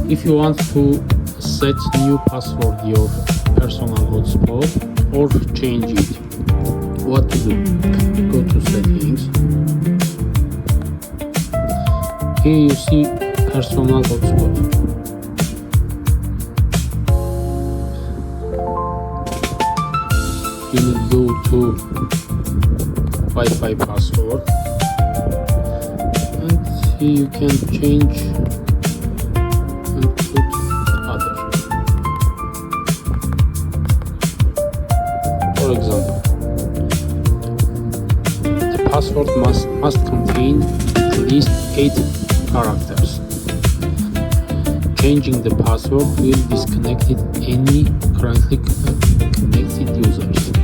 If you want to set new password your personal hotspot or change it, what to do? Go to settings. Here you see personal hotspot. You will go to Wi-Fi password, and here you can change and put other. For example, the password must contain at least 8 characters. Changing the password will disconnect any currently connected users.